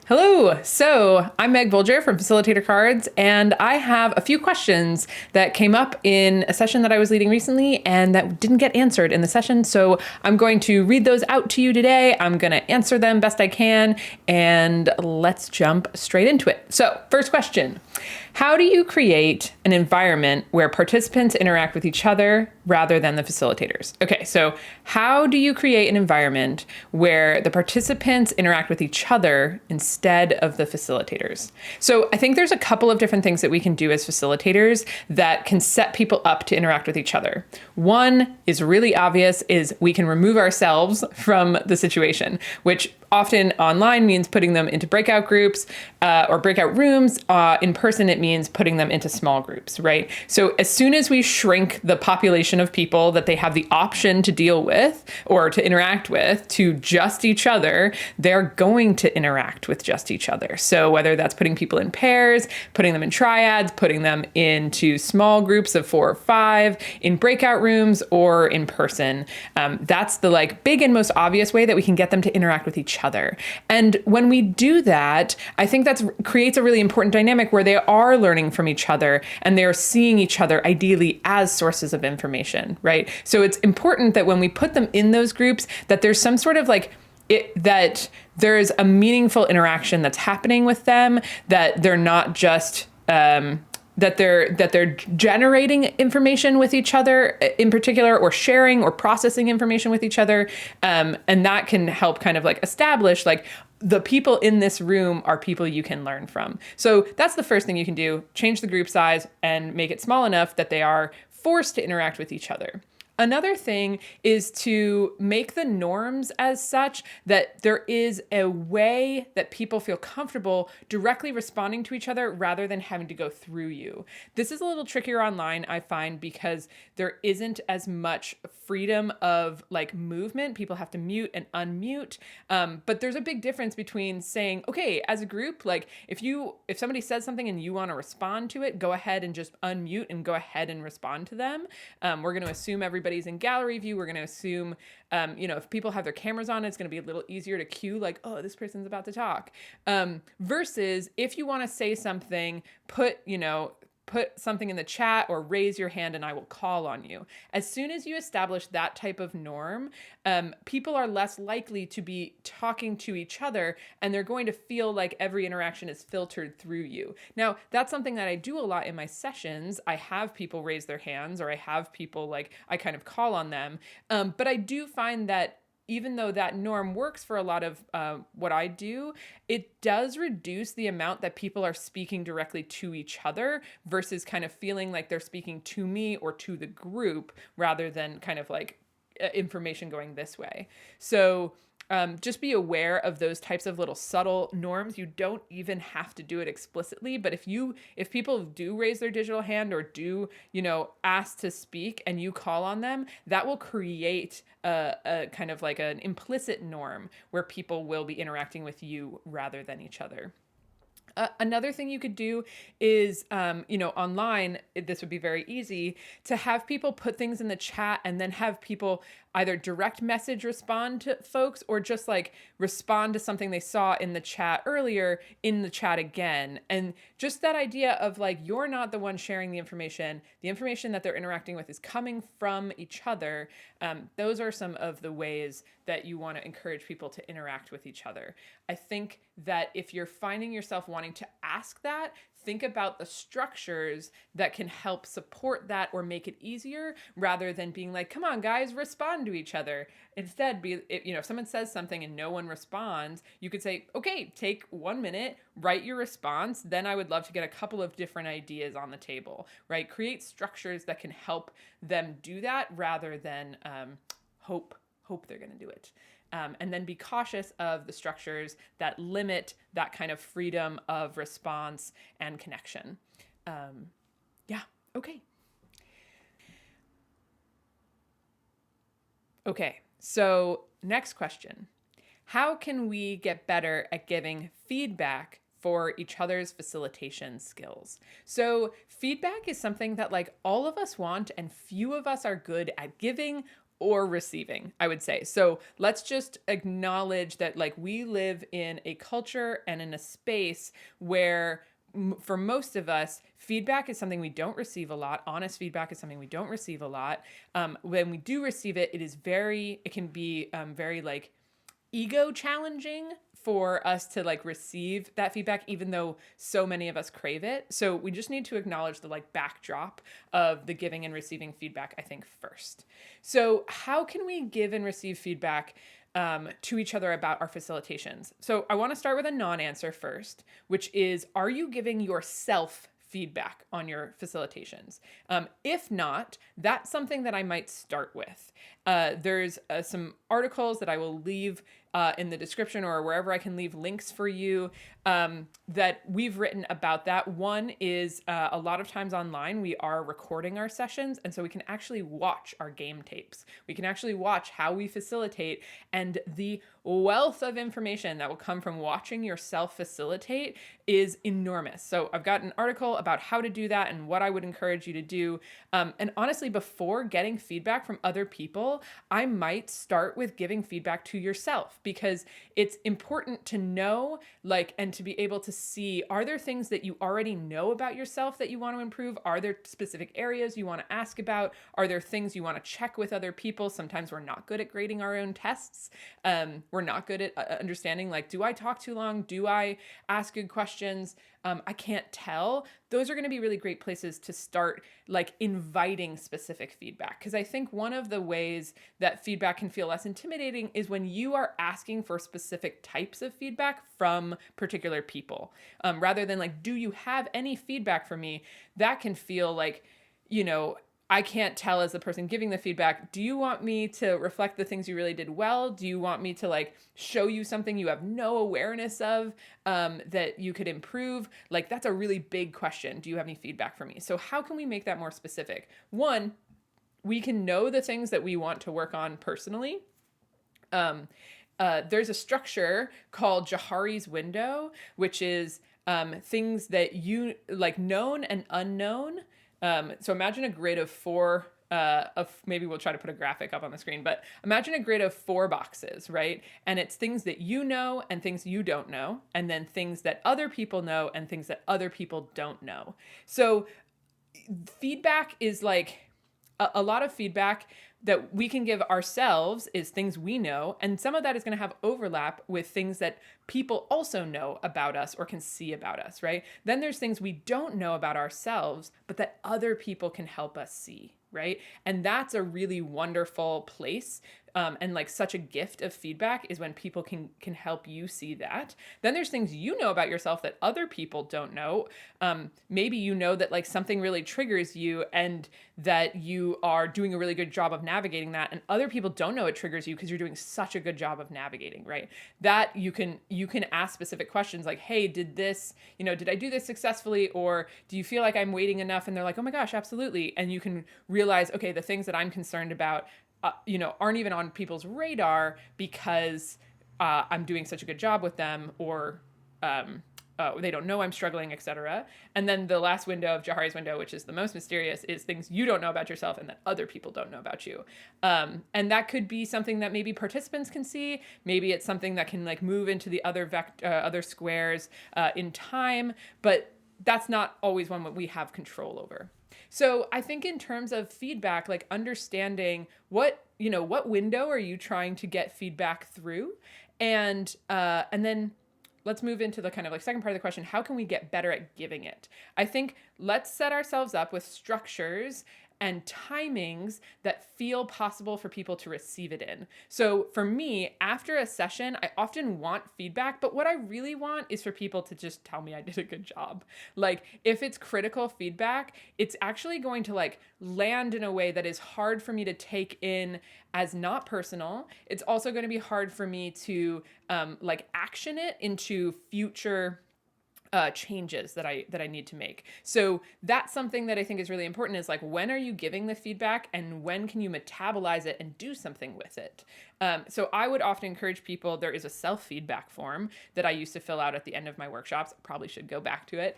Hello. So I'm Meg Bolger from Facilitator Cards, and I have a few questions that came up in a session that I was leading recently and that didn't get answered in the session. So I'm going to read those out to you today. I'm going to answer them best I can, and let's jump straight into it. So, first question. How do you create an environment where participants interact with each other rather than the facilitators? Okay, so how do you create an environment where the participants interact with each other instead of the facilitators? So I think there's a couple of different things that we can do as facilitators that can set people up to interact with each other. One is really obvious, is we can remove ourselves from the situation, which often online means putting them into breakout groups or breakout rooms. In person, it means putting them into small groups, right? So as soon as we shrink the population of people that they have the option to deal with or to interact with to just each other, they're going to interact with just each other. So whether that's putting people in pairs, putting them in triads, putting them into small groups of 4 or 5, in breakout rooms or in person, that's the big and most obvious way that we can get them to interact with each other. And when we do that, I think that creates a really important dynamic where they are learning from each other and they're seeing each other ideally as sources of information, right? So it's important that when we put them in those groups, that there's some sort of that there's a meaningful interaction that's happening with them, that they're not just that they're generating information with each other in particular, or sharing or processing information with each other. And that can help kind of establish the people in this room are people you can learn from. So that's the first thing you can do. Change the group size and make it small enough that they are forced to interact with each other. Another thing is to make the norms as such that there is a way that people feel comfortable directly responding to each other rather than having to go through you. This is a little trickier online, I find, because there isn't as much freedom of movement. People have to mute and unmute. But there's a big difference between saying, okay, as a group, if somebody says something and you want to respond to it, go ahead and just unmute and go ahead and respond to them. We're going to assume everybody's in gallery view. We're going to assume, if people have their cameras on, it's going to be a little easier to cue, oh, this person's about to talk. Versus if you want to say something, put something in the chat or raise your hand and I will call on you. As soon as you establish that type of norm, people are less likely to be talking to each other and they're going to feel like every interaction is filtered through you. Now, that's something that I do a lot in my sessions. I have people raise their hands, or I have people I kind of call on them. But I do find that even though that norm works for a lot of what I do, it does reduce the amount that people are speaking directly to each other versus kind of feeling like they're speaking to me or to the group rather than kind of information going this way. So just be aware of those types of little subtle norms. You don't even have to do it explicitly, but if people do raise their digital hand or do, ask to speak and you call on them, that will create a kind of an implicit norm where people will be interacting with you rather than each other. Another thing you could do is, online, this would be very easy to have people put things in the chat and then have people either direct message respond to folks or just respond to something they saw in the chat earlier in the chat again. And just that idea of you're not the one sharing the information that they're interacting with is coming from each other. Those are some of the ways that you want to encourage people to interact with each other. I think that if you're finding yourself wanting to ask that, think about the structures that can help support that or make it easier rather than being come on guys, respond to each other. Instead, if someone says something and no one responds, you could say, okay, take 1 minute, write your response. Then I would love to get a couple of different ideas on the table, right? Create structures that can help them do that rather than hope they're going to do it. And then be cautious of the structures that limit that kind of freedom of response and connection. Okay. Okay, so next question. How can we get better at giving feedback for each other's facilitation skills? So feedback is something that all of us want and few of us are good at giving or receiving, I would say. So let's just acknowledge that like we live in a culture and in a space where for most of us, feedback is something we don't receive a lot. Honest feedback is something we don't receive a lot. When we do receive it, it can be very like ego challenging for us to like receive that feedback, even though so many of us crave it. So we just need to acknowledge the like backdrop of the giving and receiving feedback, I think, first. So how can we give and receive feedback to each other about our facilitations? So I want to start with a non-answer first, which is, are you giving yourself feedback on your facilitations? If not, that's something that I might start with. There's some articles that I will leave in the description or wherever I can leave links for you that we've written about that. One is a lot of times online, we are recording our sessions. And so we can actually watch our game tapes. We can actually watch how we facilitate, and the wealth of information that will come from watching yourself facilitate is enormous. So I've got an article about how to do that and what I would encourage you to do. And honestly, before getting feedback from other people, I might start with giving feedback to yourself, because it's important to know, like, and to be able to see, are there things that you already know about yourself that you want to improve? Are there specific areas you want to ask about? Are there things you want to check with other people? Sometimes we're not good at grading our own tests. We're not good at understanding, like, do I talk too long? Do I ask good questions? I can't tell. Those are going to be really great places to start, like, inviting specific feedback. Because I think one of the ways that feedback can feel less intimidating is when you are asking for specific types of feedback from particular people. Rather than like, do you have any feedback for me? That can feel like, I can't tell as the person giving the feedback, do you want me to reflect the things you really did well? Do you want me to like show you something you have no awareness of that you could improve? Like, that's a really big question. Do you have any feedback for me? So how can we make that more specific? One, we can know the things that we want to work on personally. There's a structure called Johari's window, which is things that you like, known and unknown. So imagine a grid of four, maybe we'll try to put a graphic up on the screen, but imagine a grid of 4 boxes, right? And it's things that you know and things you don't know, and then things that other people know and things that other people don't know. So feedback is like, a lot of feedback that we can give ourselves is things we know, and some of that is going to have overlap with things that people also know about us or can see about us, right? Then there's things we don't know about ourselves, but that other people can help us see, right? And that's a really wonderful place. And like such a gift of feedback is when people can help you see that. Then there's things you know about yourself that other people don't know. Maybe you know that like something really triggers you and that you are doing a really good job of navigating that, and other people don't know it triggers you because you're doing such a good job of navigating, right? That you can ask specific questions like, hey, did I do this successfully? Or do you feel like I'm waiting enough? And they're like, oh my gosh, absolutely. And you can realize, okay, the things that I'm concerned about aren't even on people's radar because I'm doing such a good job with them, or they don't know I'm struggling, etc. And then the last window of Johari's window, which is the most mysterious, is things you don't know about yourself and that other people don't know about you. And that could be something that maybe participants can see. Maybe it's something that can like move into the other squares in time, but that's not always one that we have control over. So I think in terms of feedback, like understanding what window are you trying to get feedback through, and then let's move into the kind of like second part of the question. How can we get better at giving it? I think let's set ourselves up with structures and timings that feel possible for people to receive it in. So for me, after a session, I often want feedback, but what I really want is for people to just tell me I did a good job. Like if it's critical feedback, it's actually going to like land in a way that is hard for me to take in as not personal. It's also going to be hard for me to like action it into future changes that I need to make. So that's something that I think is really important, is like, when are you giving the feedback and when can you metabolize it and do something with it? So I would often encourage people, there is a self-feedback form that I used to fill out at the end of my workshops. Probably should go back to it.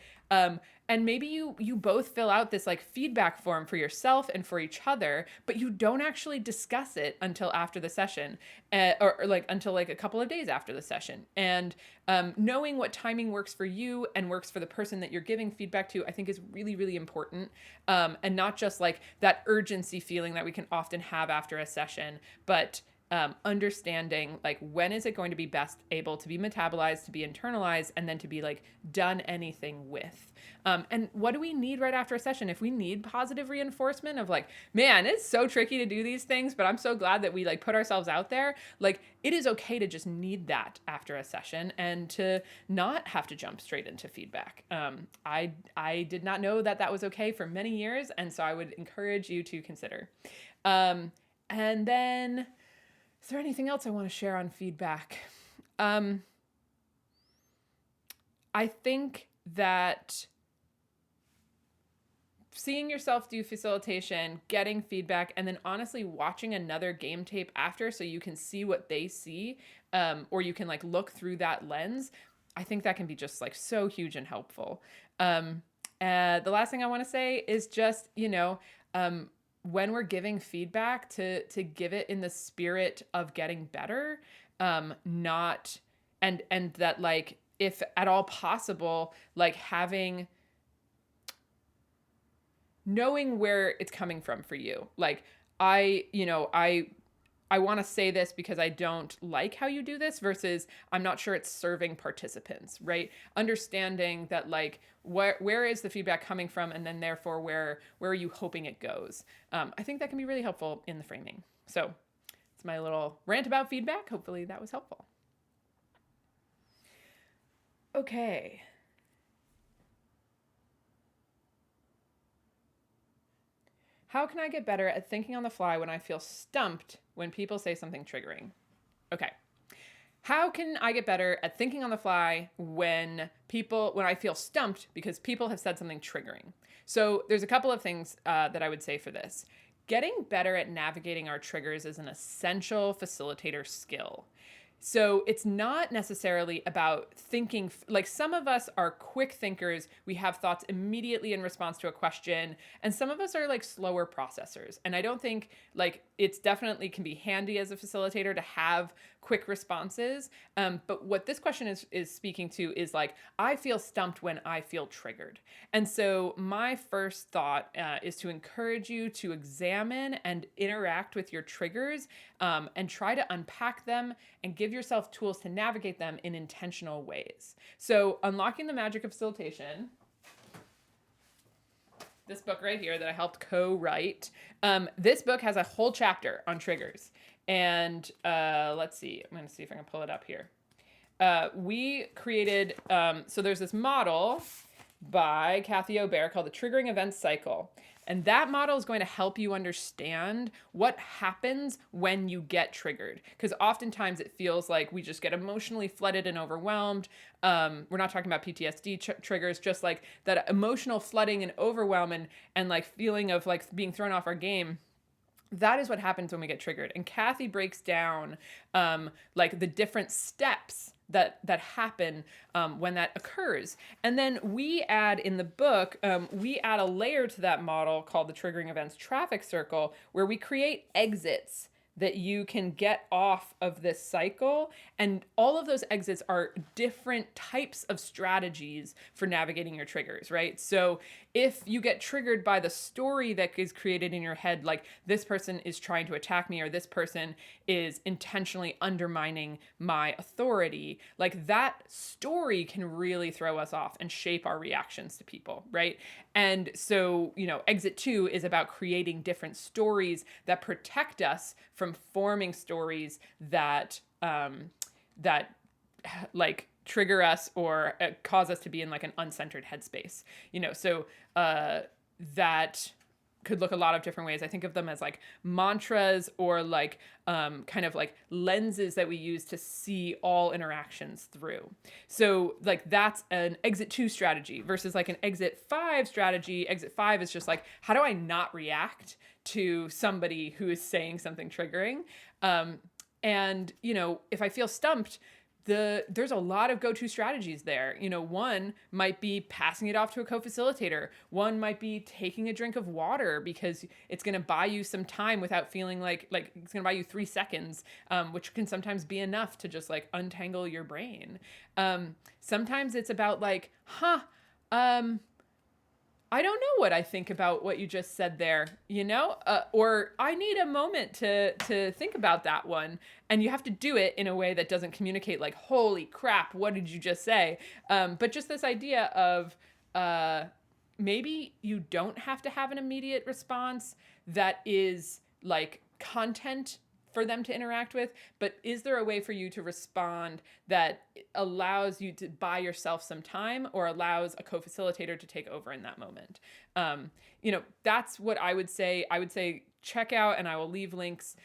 And maybe you both fill out this like feedback form for yourself and for each other, but you don't actually discuss it until after the session, or like until like a couple of days after the session. And knowing what timing works for you and works for the person that you're giving feedback to, I think is really, really important. And not just like that urgency feeling that we can often have after a session, but understanding like when is it going to be best able to be metabolized, to be internalized, and then to be like done anything with. And what do we need right after a session? If we need positive reinforcement of like, man, it's so tricky to do these things, but I'm so glad that we like put ourselves out there. Like it is okay to just need that after a session and to not have to jump straight into feedback. I did not know that that was okay for many years. And so I would encourage you to consider. And then, is there anything else I want to share on feedback? I think that seeing yourself do facilitation, getting feedback, and then honestly watching another game tape after so you can see what they see, or you can like look through that lens, I think that can be just like so huge and helpful. The last thing I want to say is just, when we're giving feedback to give it in the spirit of getting better, not, and that like, if at all possible, like knowing where it's coming from for you. Like I want to say this because I don't like how you do this versus I'm not sure it's serving participants, right? Understanding that like where is the feedback coming from, and then therefore where are you hoping it goes? I think that can be really helpful in the framing. So it's my little rant about feedback. Hopefully that was helpful. Okay. How can I get better at thinking on the fly when I feel stumped when people say something triggering? Okay. How can I get better at thinking on the fly when I feel stumped because people have said something triggering? So there's a couple of things that I would say for this. Getting better at navigating our triggers is an essential facilitator skill. So it's not necessarily about thinking, like some of us are quick thinkers. We have thoughts immediately in response to a question. And some of us are like slower processors. And I don't think like it's definitely can be handy as a facilitator to have quick responses. But what this question is speaking to is like, I feel stumped when I feel triggered. And so my first thought is to encourage you to examine and interact with your triggers and try to unpack them and give yourself tools to navigate them in intentional ways. So Unlocking the Magic of Facilitation, this book right here that I helped co-write, this book has a whole chapter on triggers. And let's see, I'm going to see if I can pull it up here. We created, so there's this model by Kathy O'Bear called the Triggering Events Cycle. And that model is going to help you understand what happens when you get triggered. Because oftentimes it feels like we just get emotionally flooded and overwhelmed. We're not talking about PTSD triggers, just like that emotional flooding and overwhelm and like feeling of like being thrown off our game. That is what happens when we get triggered. And Kathy breaks down like the different steps that happen when that occurs. And then we add in the book, we add a layer to that model called the Triggering Events Traffic Circle, where we create exits that you can get off of this cycle. And all of those exits are different types of strategies for navigating your triggers, right? So if you get triggered by the story that is created in your head, like this person is trying to attack me or this person is intentionally undermining my authority, like that story can really throw us off and shape our reactions to people, right? And so, exit 2 is about creating different stories that protect us from forming stories that like trigger us or cause us to be in like an uncentered headspace. So that could look a lot of different ways. I think of them as like mantras or like kind of like lenses that we use to see all interactions through. So like that's an exit 2 strategy versus like an exit 5 strategy. Exit 5 is just like, how do I not react to somebody who is saying something triggering? And, if I feel stumped, there's a lot of go-to strategies there. One might be passing it off to a co-facilitator. One might be taking a drink of water because it's going to buy you some time without feeling like it's going to buy you 3 seconds, which can sometimes be enough to just like untangle your brain. Sometimes it's about like, I don't know what I think about what you just said there, or I need a moment to think about that one. And you have to do it in a way that doesn't communicate like, holy crap, what did you just say? But just this idea of maybe you don't have to have an immediate response that is like content for them to interact with, but is there a way for you to respond that allows you to buy yourself some time or allows a co-facilitator to take over in that moment? That's what I would say. I would say check out, and I will leave links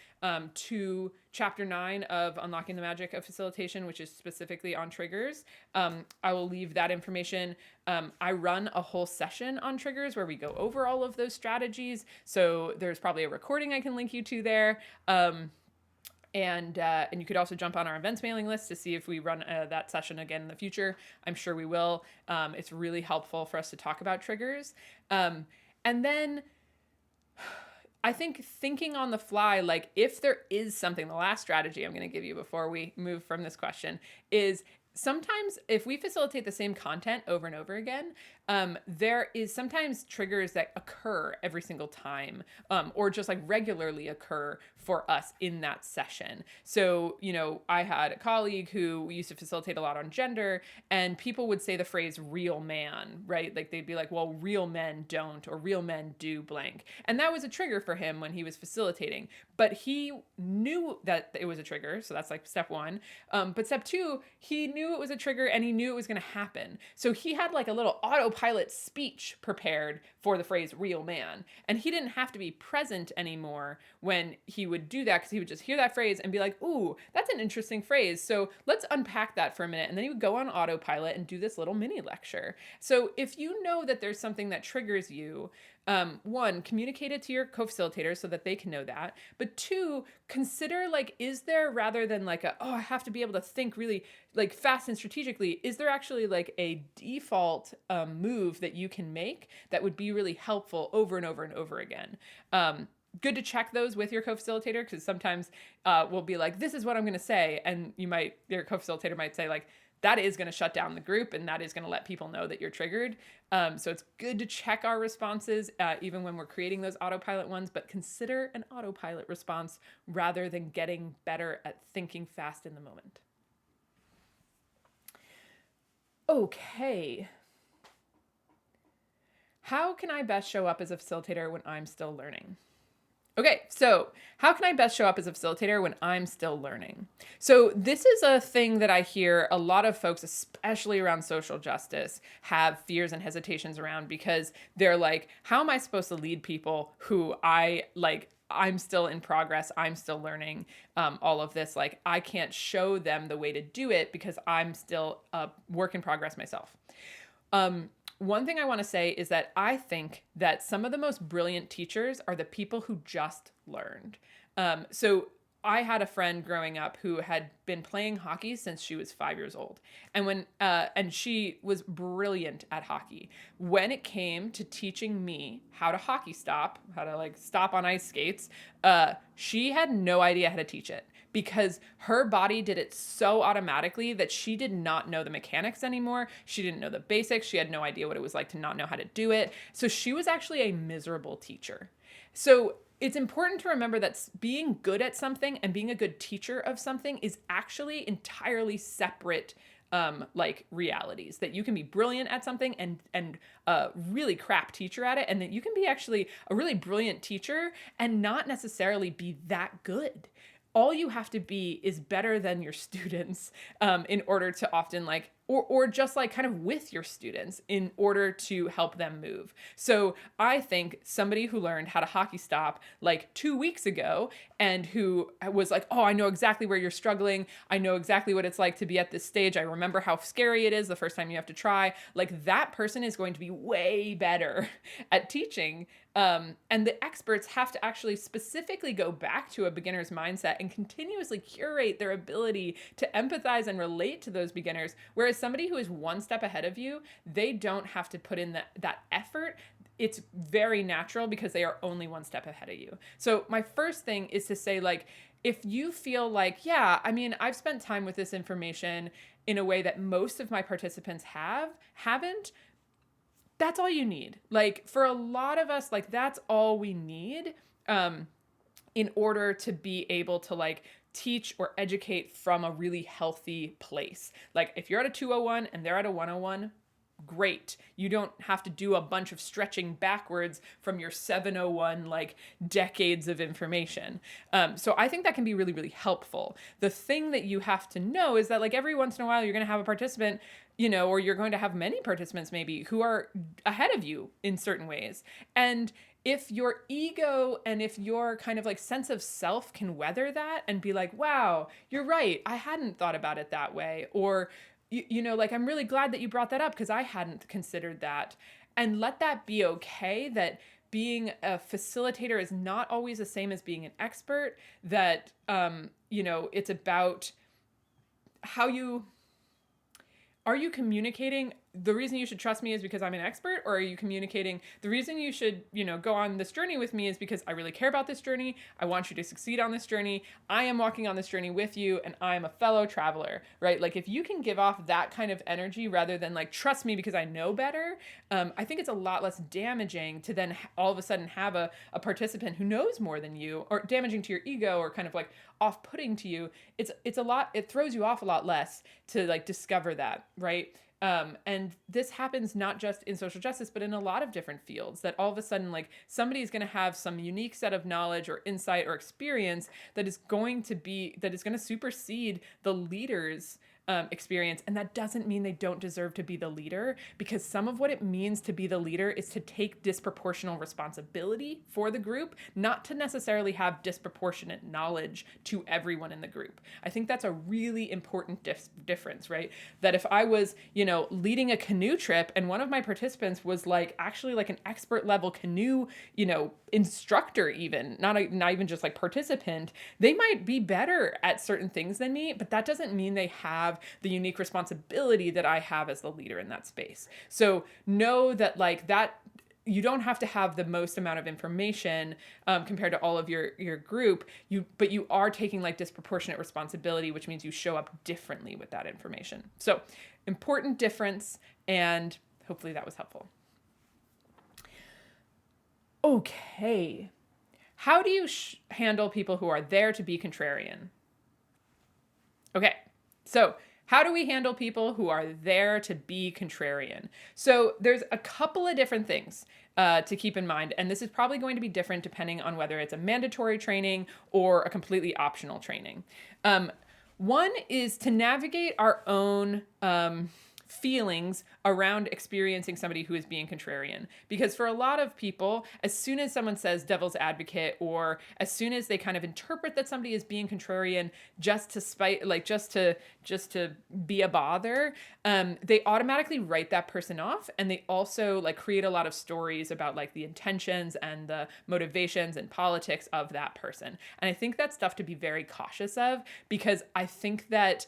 to chapter 9 of Unlocking the Magic of Facilitation, which is specifically on triggers. I will leave that information. I run a whole session on triggers where we go over all of those strategies. So there's probably a recording I can link you to there. And you could also jump on our events mailing list to see if we run that session again in the future. I'm sure we will. It's really helpful for us to talk about triggers. And then I think thinking on the fly, like if there is something, the last strategy I'm going to give you before we move from this question is sometimes if we facilitate the same content over and over again, there is sometimes triggers that occur every single time, or just like regularly occur for us in that session. So, I had a colleague who used to facilitate a lot on gender, and people would say the phrase real man, right? Like they'd be like, well, real men don't, or real men do blank. And that was a trigger for him when he was facilitating, but he knew that it was a trigger. So that's like step 1. But step 2, he knew it was a trigger and he knew it was going to happen. So he had like a little autopilot speech prepared for the phrase real man. And he didn't have to be present anymore when he would do that, because he would just hear that phrase and be like, ooh, that's an interesting phrase. So let's unpack that for a minute. And then he would go on autopilot and do this little mini lecture. So if you know that there's something that triggers you, 1, communicate it to your co-facilitator so that they can know that. But 2, consider like, is there, rather than like I have to be able to think really like fast and strategically, is there actually like a default move that you can make that would be really helpful over and over and over again? Good to check those with your co-facilitator, because sometimes we'll be like, this is what I'm going to say. And your co-facilitator might say like, that is going to shut down the group and that is going to let people know that you're triggered. So it's good to check our responses even when we're creating those autopilot ones, but consider an autopilot response rather than getting better at thinking fast in the moment. Okay. How can I best show up as a facilitator when I'm still learning? Okay, so how can I best show up as a facilitator when I'm still learning? So this is a thing that I hear a lot of folks, especially around social justice, have fears and hesitations around, because they're like, how am I supposed to lead people who I'm still in progress, I'm still learning all of this. Like, I can't show them the way to do it because I'm still a work in progress myself. One thing I want to say is that I think that some of the most brilliant teachers are the people who just learned. So I had a friend growing up who had been playing hockey since she was 5 years old. And she was brilliant at hockey. When it came to teaching me how to hockey stop, how to like stop on ice skates, she had no idea how to teach it, because her body did it so automatically that she did not know the mechanics anymore. She didn't know the basics. She had no idea what it was like to not know how to do it. So she was actually a miserable teacher. So it's important to remember that being good at something and being a good teacher of something is actually entirely separate realities. That you can be brilliant at something and a really crap teacher at it, and that you can be actually a really brilliant teacher and not necessarily be that good. All you have to be is better than your students in order to often or just like kind of with your students in order to help them move. So I think somebody who learned how to hockey stop like 2 weeks ago and who was like, oh, I know exactly where you're struggling. I know exactly what it's like to be at this stage. I remember how scary it is the first time you have to try. Like that person is going to be way better at teaching. And the experts have to actually specifically go back to a beginner's mindset and continuously curate their ability to empathize and relate to those beginners. Whereas somebody who is one step ahead of you, they don't have to put in that effort. It's very natural because they are only one step ahead of you. So my first thing is to say, like, if you feel like, yeah, I mean, I've spent time with this information in a way that most of my participants haven't, that's all you need. Like for a lot of us, like that's all we need in order to be able to like teach or educate from a really healthy place. Like if you're at a 201 and they're at a 101, great. You don't have to do a bunch of stretching backwards from your 701 like decades of information. So I think that can be really, really helpful. The thing that you have to know is that like every once in a while you're going to have a participant, or you're going to have many participants maybe who are ahead of you in certain ways. And if your ego and if your kind of like sense of self can weather that and be like, wow, you're right, I hadn't thought about it that way. Or like, I'm really glad that you brought that up because I hadn't considered that. And let that be okay, that being a facilitator is not always the same as being an expert, that, it's about are you communicating the reason you should trust me is because I'm an expert, or are you communicating the reason you should, go on this journey with me is because I really care about this journey. I want you to succeed on this journey. I am walking on this journey with you and I am a fellow traveler, right? Like if you can give off that kind of energy rather than like, trust me because I know better, I think it's a lot less damaging to then all of a sudden have a participant who knows more than you, or damaging to your ego, or kind of like off-putting to you. It throws you off a lot less to like discover that, right? And this happens not just in social justice, but in a lot of different fields, that all of a sudden, like somebody's going to have some unique set of knowledge or insight or experience that is going to supersede the leader's experience. And that doesn't mean they don't deserve to be the leader, because some of what it means to be the leader is to take disproportional responsibility for the group, not to necessarily have disproportionate knowledge to everyone in the group. I think that's a really important difference, right? That if I was, leading a canoe trip and one of my participants was like actually like an expert level canoe, instructor, even not even just like participant, they might be better at certain things than me, but that doesn't mean they have the unique responsibility that I have as the leader in that space. So know that like that, you don't have to have the most amount of information compared to all of your group, but you are taking like disproportionate responsibility, which means you show up differently with that information. So important difference, and hopefully that was helpful. Okay. How do you handle people who are there to be contrarian? Okay. So how do we handle people who are there to be contrarian? So there's a couple of different things to keep in mind, and this is probably going to be different depending on whether it's a mandatory training or a completely optional training. One is to navigate our own feelings around experiencing somebody who is being contrarian. Because for a lot of people, as soon as someone says devil's advocate, or as soon as they kind of interpret that somebody is being contrarian just to be a bother, they automatically write that person off. And they also like create a lot of stories about like the intentions and the motivations and politics of that person. And I think that's stuff to be very cautious of, because I think that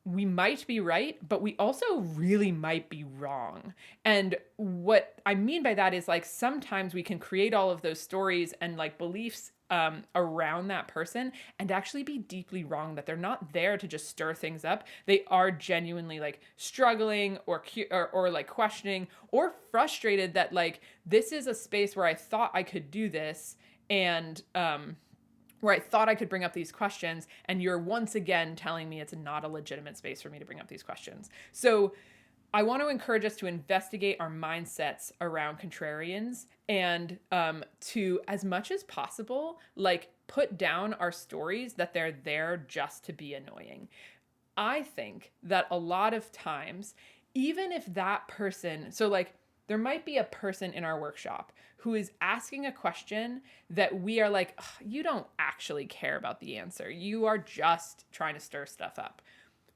we might be right, but we also really might be wrong. And what I mean by that is like sometimes we can create all of those stories and like beliefs around that person and actually be deeply wrong, that they're not there to just stir things up. They are genuinely like struggling or like questioning or frustrated that like this is a space where I thought I could do this, and where I thought I could bring up these questions, and you're once again telling me it's not a legitimate space for me to bring up these questions. So I want to encourage us to investigate our mindsets around contrarians, and to, as much as possible, like put down our stories that they're there just to be annoying. I think that a lot of times, even if that person, so like there might be a person in our workshop who is asking a question that we are like, you don't actually care about the answer. You are just trying to stir stuff up.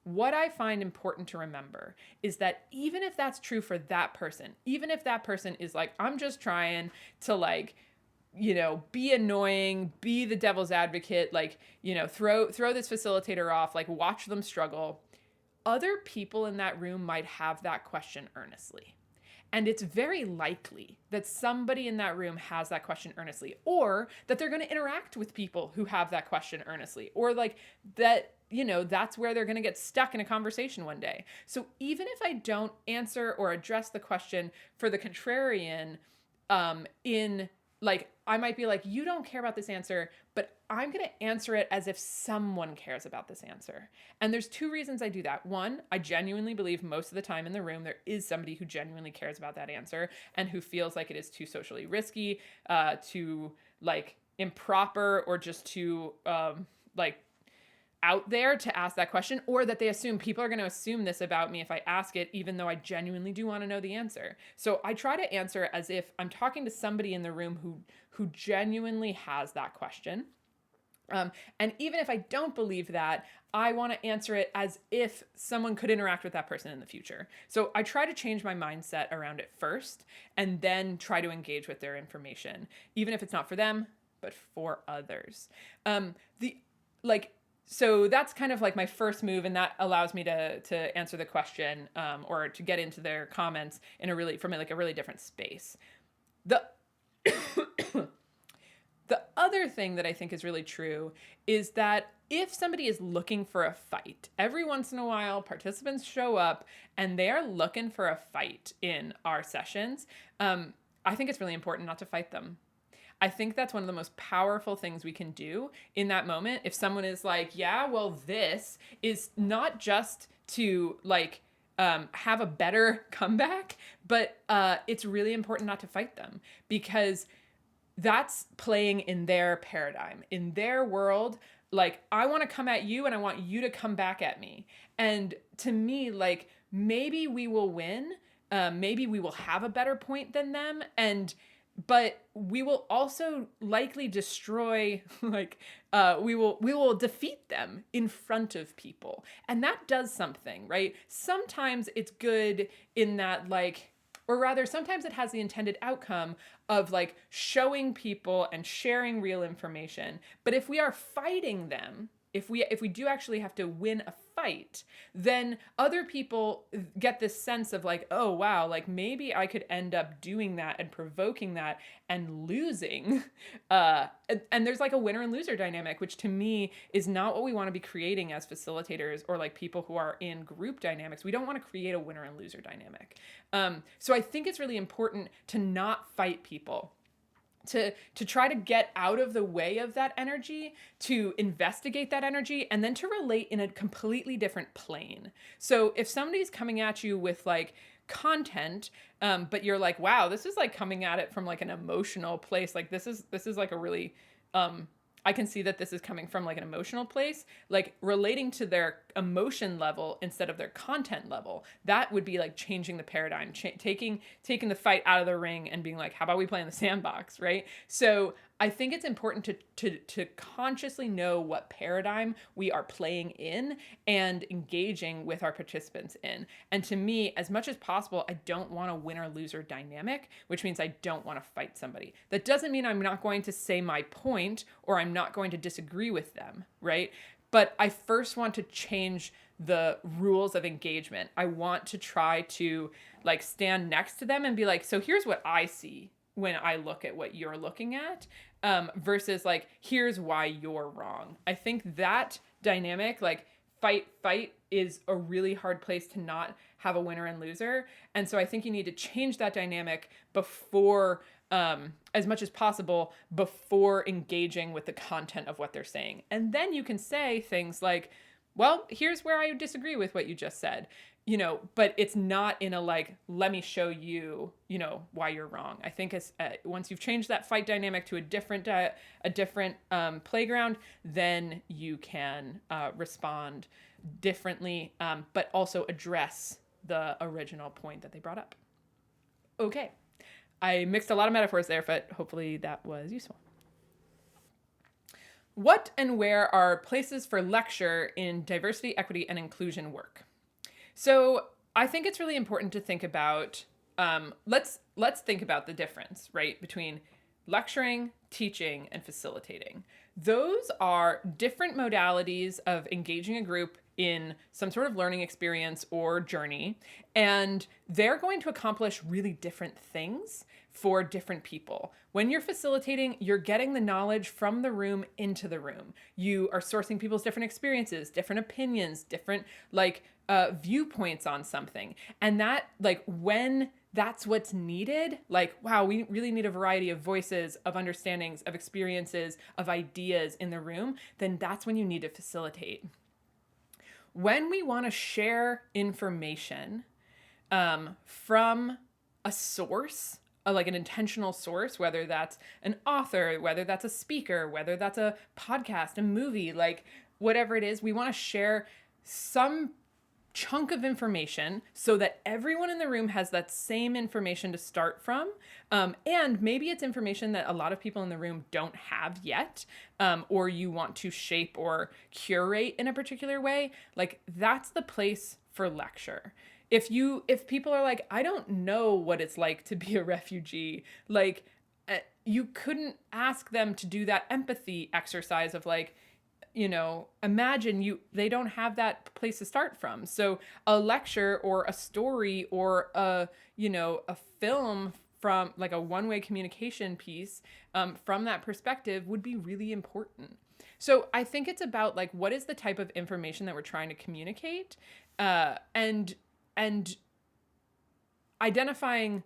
What I find important to remember is that even if that's true for that person, even if that person is like, I'm just trying to like, be annoying, be the devil's advocate, like, throw this facilitator off, like watch them struggle. Other people in that room might have that question earnestly. And it's very likely that somebody in that room has that question earnestly, or that they're going to interact with people who have that question earnestly, or like that, that's where they're going to get stuck in a conversation one day. So even if I don't answer or address the question for the contrarian, in like, I might be like, you don't care about this answer, but I'm going to answer it as if someone cares about this answer. And there's two reasons I do that. One, I genuinely believe most of the time in the room, there is somebody who genuinely cares about that answer and who feels like it is too socially risky, too like improper, or just too like out there to ask that question, or that they assume people are going to assume this about me if I ask it, even though I genuinely do want to know the answer. So I try to answer as if I'm talking to somebody in the room who genuinely has that question. And even if I don't believe that, I want to answer it as if someone could interact with that person in the future. So I try to change my mindset around it first, and then try to engage with their information, even if it's not for them, but for others. So that's kind of like my first move, and that allows me to answer the question, or to get into their comments in from a really different space. The the other thing that I think is really true is that if somebody is looking for a fight, every once in a while participants show up and they are looking for a fight in our sessions. I think it's really important not to fight them. I think that's one of the most powerful things we can do in that moment. If someone is like, yeah, well, this is not just to like have a better comeback, but it's really important not to fight them, because that's playing in their paradigm, in their world. Like, I want to come at you and I want you to come back at me. And to me, like, maybe we will win. Maybe we will have a better point than them. But we will also likely destroy, we will defeat them in front of people. And that does something, right? Sometimes it's good in that, or rather, sometimes it has the intended outcome of showing people and sharing real information. But if we are fighting them, if we do actually have to win a fight, then other people get this sense of oh wow, maybe I could end up doing that and provoking that and losing. And there's a winner and loser dynamic, which to me is not what we want to be creating as facilitators or people who are in group dynamics. We don't want to create a winner and loser dynamic. So I think it's really important to not fight people. To try to get out of the way of that energy, to investigate that energy, and then to relate in a completely different plane. So if somebody's coming at you with content, but you're wow, this is coming at it from an emotional place. This is a really, I can see that this is coming from an emotional place, relating to their emotion level instead of their content level. That would be changing the paradigm, taking the fight out of the ring and being how about we play in the sandbox, right? So I think it's important to consciously know what paradigm we are playing in and engaging with our participants in. And to me, as much as possible, I don't want a winner-loser dynamic, which means I don't want to fight somebody. That doesn't mean I'm not going to say my point or I'm not going to disagree with them, right? But I first want to change the rules of engagement. I want to try to stand next to them and be so here's what I see when I look at what you're looking at, versus here's why you're wrong. I think that dynamic, fight is a really hard place to not have a winner and loser. And so I think you need to change that dynamic before, as much as possible, before engaging with the content of what they're saying. And then you can say things well, here's where I disagree with what you just said, but it's not in a like, let me show you, why you're wrong. I think it's once you've changed that fight dynamic to a different playground, then you can respond differently, but also address the original point that they brought up. Okay. I mixed a lot of metaphors there, but hopefully that was useful. What and where are places for lecture in diversity, equity, and inclusion work? So I think it's really important to think about, let's think about the difference, right, between lecturing, teaching, and facilitating. Those are different modalities of engaging a group in some sort of learning experience or journey, and they're going to accomplish really different things for different people. When you're facilitating, you're getting the knowledge from the room into the room. You are sourcing people's different experiences, different opinions, different viewpoints on something. And that, when that's what's needed, wow, we really need a variety of voices, of understandings, of experiences, of ideas in the room, then that's when you need to facilitate. When we want to share information from a source, like an intentional source, whether that's an author, whether that's a speaker, whether that's a podcast, a movie, whatever it is, we want to share some chunk of information so that everyone in the room has that same information to start from. And maybe it's information that a lot of people in the room don't have yet, or you want to shape or curate in a particular way. That's the place for lecture. If people are like, I don't know what it's like to be a refugee, you couldn't ask them to do that empathy exercise of imagine they don't have that place to start from. So a lecture or a story or a film from a one-way communication piece from that perspective would be really important. So I think it's about what is the type of information that we're trying to communicate, and identifying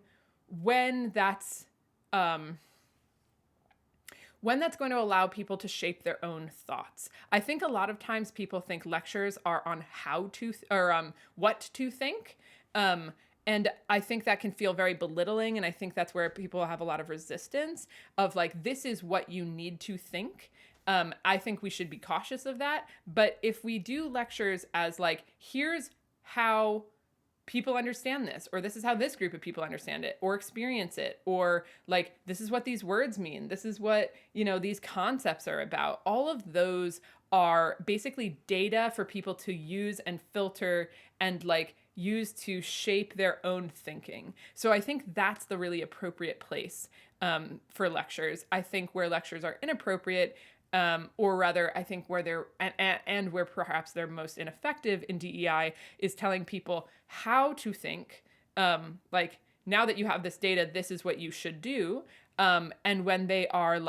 when that's going to allow people to shape their own thoughts. I think a lot of times people think lectures are on how to what to think. And I think that can feel very belittling. And I think that's where people have a lot of resistance of this is what you need to think. I think we should be cautious of that. But if we do lectures as here's how people understand this, or this is how this group of people understand it or experience it, or this is what these words mean, this is what these concepts are about, all of those are basically data for people to use and filter and use to shape their own thinking. So I think that's the really appropriate place for lectures. I think where lectures are inappropriate, or rather, I think where they're, and where perhaps they're most ineffective in DEI, is telling people how to think, now that you have this data, this is what you should do. And when they are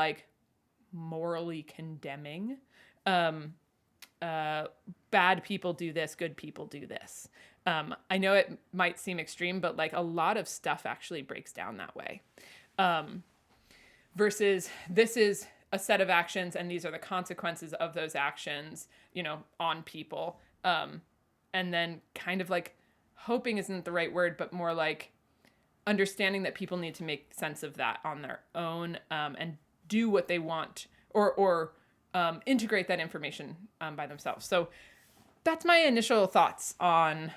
morally condemning, bad people do this, good people do this. I know it might seem extreme, but a lot of stuff actually breaks down that way. Versus this is a set of actions and these are the consequences of those actions, on people. And then kind of hoping isn't the right word, but more understanding that people need to make sense of that on their own, and do what they want or integrate that information by themselves. So that's my initial thoughts on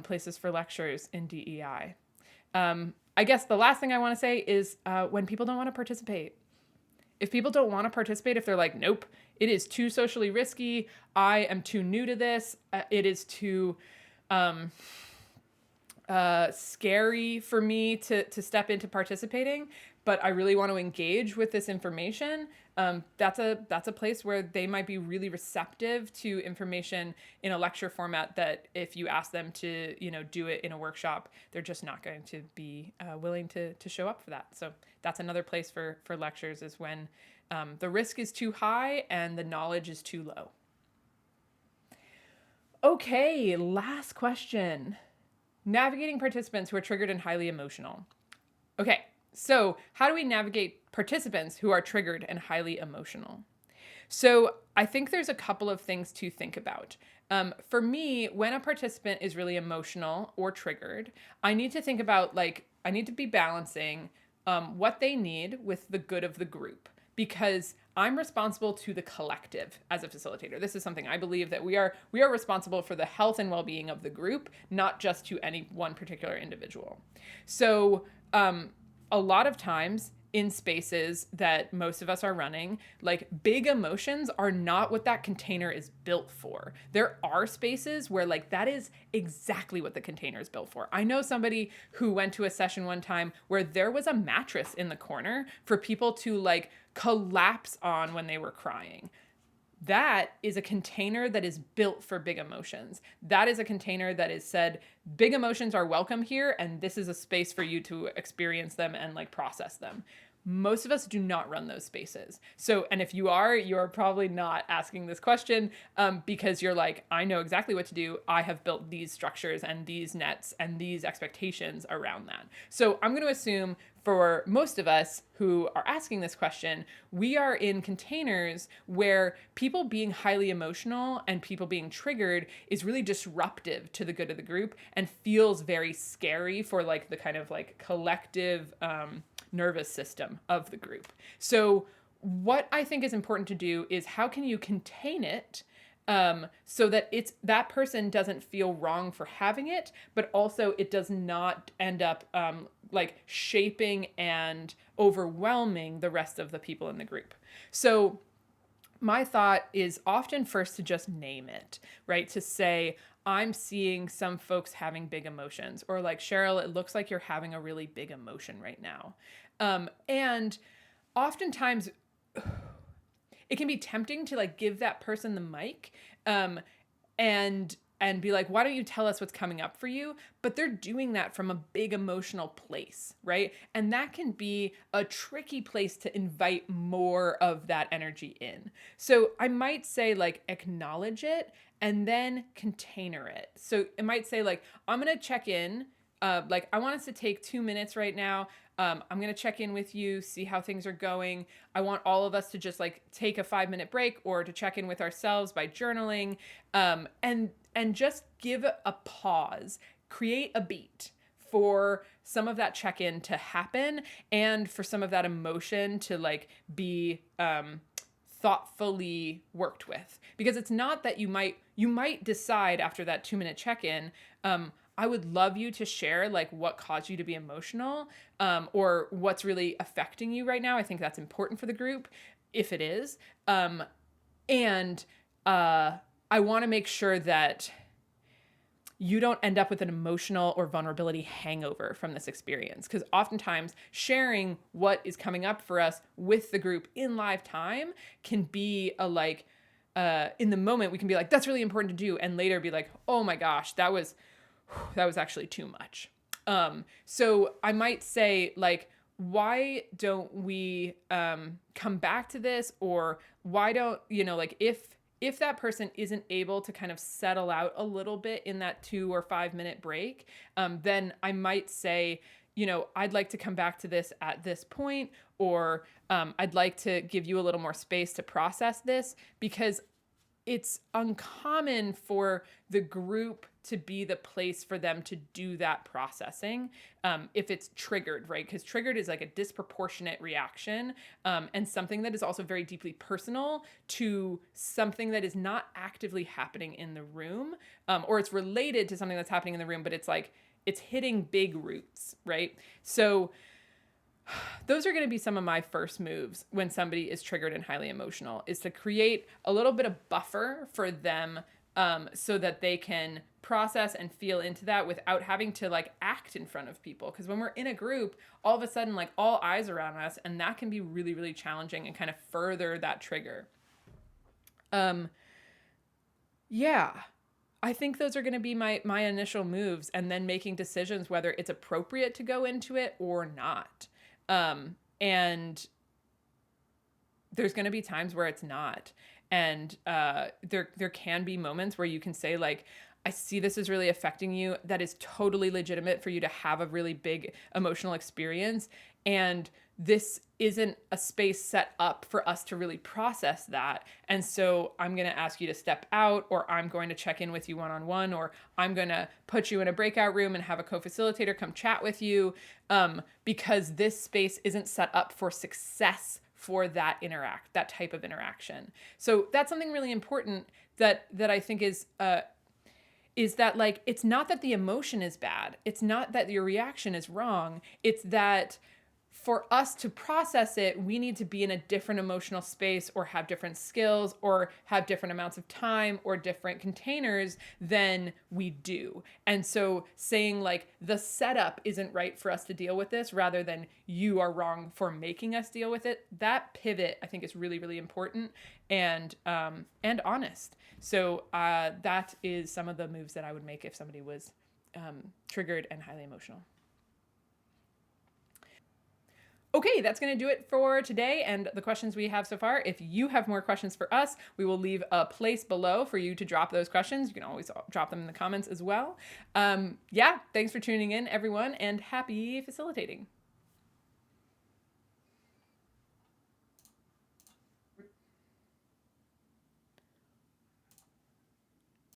places for lectures in DEI. I guess the last thing I want to say is when people don't want to participate. If people don't want to participate, if they're nope, it is too socially risky, I am too new to this, it is too scary for me to step into participating, but I really want to engage with this information, that's a place where they might be really receptive to information in a lecture format that if you ask them to, do it in a workshop, they're just not going to be willing to show up for that. So that's another place for lectures, is when the risk is too high and the knowledge is too low. Okay, last question. Navigating participants who are triggered and highly emotional. Okay, so how do we navigate participants who are triggered and highly emotional? So I think there's a couple of things to think about. For me, when a participant is really emotional or triggered, I need to think about I need to be balancing what they need with the good of the group, because I'm responsible to the collective as a facilitator. This is something I believe, that we are responsible for the health and well-being of the group, not just to any one particular individual. So a lot of times in spaces that most of us are running, like, big emotions are not what that container is built for. There are spaces where that is exactly what the container is built for. I know somebody who went to a session one time where there was a mattress in the corner for people to collapse on when they were crying. That is a container that is built for big emotions. That is a container that is said, big emotions are welcome here, and this is a space for you to experience them and process them. Most of us do not run those spaces. So, and if you're probably not asking this question because you're I know exactly what to do. I have built these structures and these nets and these expectations around that. So I'm going to assume for most of us who are asking this question, we are in containers where people being highly emotional and people being triggered is really disruptive to the good of the group and feels very scary for the kind of collective nervous system of the group. So what I think is important to do is, how can you contain it so that that person doesn't feel wrong for having it, but also it does not end up shaping and overwhelming the rest of the people in the group. So my thought is often first to just name it, right? To say, I'm seeing some folks having big emotions, or Cheryl, it looks like you're having a really big emotion right now. And oftentimes it can be tempting to give that person the mic and be why don't you tell us what's coming up for you? But they're doing that from a big emotional place, right? And that can be a tricky place to invite more of that energy in. So I might say acknowledge it and then container it. So it might say I'm going to check in. I want us to take 2 minutes right now. I'm going to check in with you, see how things are going. I want all of us to just take a 5-minute break, or to check in with ourselves by journaling, and just give a pause, create a beat for some of that check-in to happen, and for some of that emotion to be thoughtfully worked with. Because it's not that you might decide after that 2-minute check-in, I would love you to share what caused you to be emotional, or what's really affecting you right now. I think that's important for the group, if it is. And I want to make sure that you don't end up with an emotional or vulnerability hangover from this experience. Because oftentimes sharing what is coming up for us with the group in live time can be in the moment, we can be that's really important to do. And later be oh my gosh, that was actually too much. So I might say why don't we come back to this? Or why don't, if that person isn't able to kind of settle out a little bit in that 2 or 5 minute break, then I might say, I'd like to come back to this at this point, or I'd like to give you a little more space to process this, because it's uncommon for the group to be the place for them to do that processing if it's triggered, right? Because triggered is a disproportionate reaction, and something that is also very deeply personal to something that is not actively happening in the room, or it's related to something that's happening in the room, but it's it's hitting big roots, right? So those are going to be some of my first moves when somebody is triggered and highly emotional, is to create a little bit of buffer for them, so that they can process and feel into that without having to act in front of people. Because when we're in a group, all of a sudden all eyes are on us, and that can be really, really challenging and kind of further that trigger. Yeah. I think those are going to be my initial moves, and then making decisions whether it's appropriate to go into it or not. And there's going to be times where it's not. And there can be moments where you can say I see this is really affecting you. That is totally legitimate for you to have a really big emotional experience. And this isn't a space set up for us to really process that. And so I'm going to ask you to step out, or I'm going to check in with you one-on-one, or I'm going to put you in a breakout room and have a co-facilitator come chat with you, because this space isn't set up for success for that type of interaction. So that's something really important that I think is that, like, it's not that the emotion is bad. It's not that your reaction is wrong. It's that for us to process it, we need to be in a different emotional space, or have different skills, or have different amounts of time, or different containers than we do. And so saying, like, the setup isn't right for us to deal with this, rather than you are wrong for making us deal with it, that pivot, I think, is really, really important and honest. So that is some of the moves that I would make if somebody was triggered and highly emotional. Okay, that's going to do it for today and the questions we have so far. If you have more questions for us, we will leave a place below for you to drop those questions. You can always drop them in the comments as well. Yeah, thanks for tuning in, everyone, and happy facilitating.